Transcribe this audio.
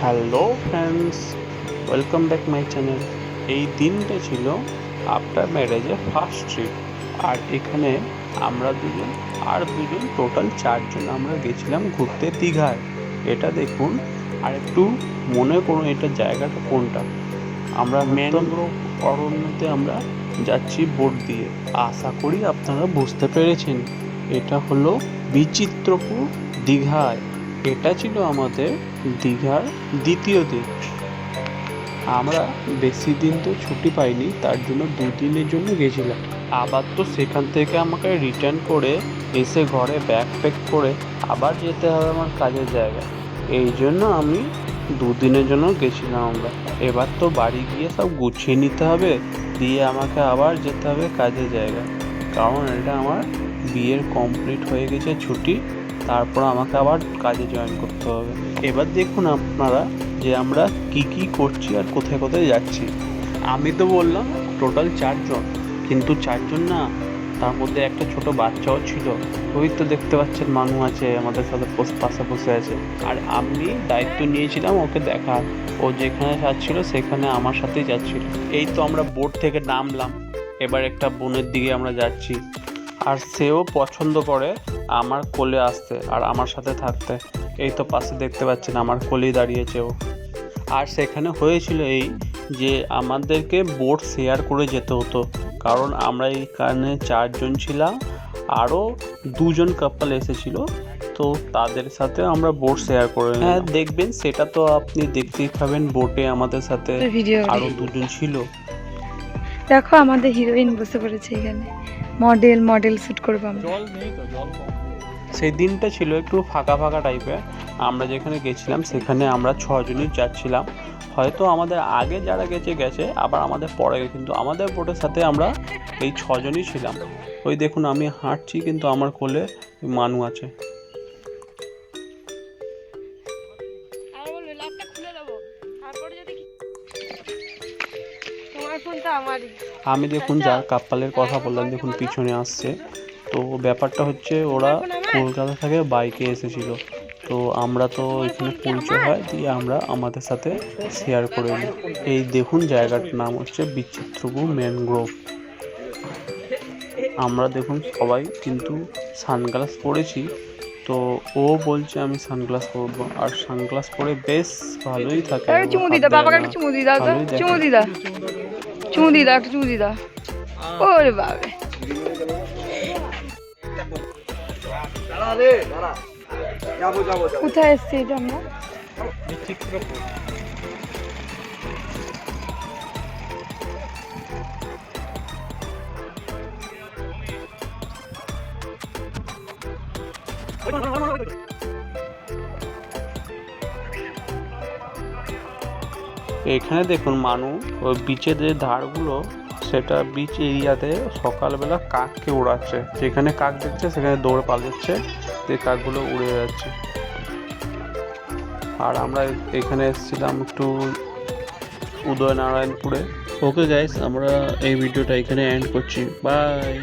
Hello friends, welcome back my channel. এই দিনটা ছিল আফটার ম্যারেজের ফার্স্ট ট্রিপ। আর এখানে আমরা দুজন টোটাল 4 জন আমরা গেছিলাম ঘুরতে দীঘায়। এটা দেখুন, আর একটু মনে করুন এটা জায়গাটা কোনটা। আমরা ম্যানগ্রোভ অরণ্যতে আমরা যাচ্ছি বোট দিয়ে। আশা করি আপনারা বুঝতে পেরেছেন, এটা হলো বিচিত্রপুর দীঘায়। এটা ছিল আমাদের দীঘার দ্বিতীয় দিন। আমরা বেশি দিন তো ছুটি পাইনি, তার জন্য 2 দিনের জন্য গেছিলাম। আবার তো সেখান থেকে আমাকে রিটার্ন করে এসে ঘরে ব্যাগ প্যাক করে আবার যেতে হবে আমার কাজের জায়গায়। এই জন্য আমি 2 দিনের জন্য গেছিলাম আমরা। এবার তো বাড়ি গিয়ে সব গুছিয়ে নিতে হবে, দিয়ে আমাকে আবার যেতে হবে কাজের জায়গায়। কারণ এটা আমার বিয়ের কমপ্লিট হয়ে গেছে ছুটি, তারপর আমাকে আবার কাজে জয়েন করতে হবে। এবার দেখুন আপনারা যে আমরা কি করছি আর কোথায় কোথায় যাচ্ছি। আমি তো বললাম টোটাল 4 জন, কিন্তু 4 জন না, তার মধ্যে একটা ছোট বাচ্চাও ছিল। ওই তো দেখতে পাচ্ছেন মানু আছে আমাদের সাথে পাশে বসে আছে। আর আমি দায়িত্ব নিয়েছিলাম ওকে দেখার। ও যেখানে যাচ্ছিল সেখানে আমার সাথেই যাচ্ছিল। এই তো আমরা বোট থেকে নামলাম, এবার একটা বনের দিকে আমরা যাচ্ছি। আর সেও পছন্দ করে আমার কোলে আসতে আর আমার সাথে থাকতে। এই তো পাশে দেখতে পাচ্ছেন আমার কোলেই দাঁড়িয়েছে ও। আর সেখানে হয়েছিল এই যে আমাদেরকে বোট শেয়ার করে যেতে হতো, কারণ আমরা এইখানে 4 জন ছিলাম, আরও 2 জন কাপল এসেছিল, তো তাদের সাথে আমরা বোট শেয়ার করে নিলাম। হ্যাঁ দেখবেন, সেটা তো আপনি দেখতেই পাবেন। বোটে আমাদের সাথে আরও 2 জন ছিল। দেখো আমাদের হিরোইন বসে পড়েছে এখানে, মডেল শুট করবো আমরা। সেই দিনটা ছিল একটু ফাঁকা ফাঁকা টাইপের। আমরা যেখানে গেছিলাম সেখানে আমরা 6 জনই যাচ্ছিলাম। হয়তো আমাদের আগে যারা গেছে, আবার আমাদের পরে, কিন্তু আমাদের বোটের সাথে আমরা এই 6 জনই ছিলাম। ওই দেখুন আমি হাঁটছি, কিন্তু আমার কোলে মানু আছে। আমি দেখুন যার কাপ্পালের কথা বললাম, দেখুন পিছনে আসছে। তো ব্যাপারটা হচ্ছে ওরা কলকাতা থেকে বাইকে এসেছিল, তো আমরা তো এখানে পরিচয় হয় দিয়ে আমরা আমাদের সাথে শেয়ার করে নিই। এই দেখুন জায়গাটার নাম হচ্ছে বিচিত্রপুর ম্যানগ্রোভ। আমরা দেখুন সবাই কিন্তু সানগ্লাস পরেছি, তো ও বলছে আমি সানগ্লাস পরবো, আর সানগ্লাস পরে বেশ ভালোই থাকে। চুমু দিদা, বাবাকে একটা চুমু দিদা, চুমু দিদা, চুমু দিদা, একটা চুমু দিদা। ওরে বাবা, কোথায় এসছি এটা আমরা? এখানে দেখুন মানু ওই বিচের যে ধারগুলো, সেটা বিচ এরিয়াতে সকালবেলা কাককে উড়াচ্ছে। যেখানে কাক দেখছে সেখানে দৌড়ে পালাচ্ছে, যে কাকগুলো উড়ে যাচ্ছে। আর আমরা এখানে এসেছিলাম একটু উদয়নারায়ণপুরে। ওকে গাইস, আমরা এই ভিডিওটা এখানে এন্ড করছি। বাই।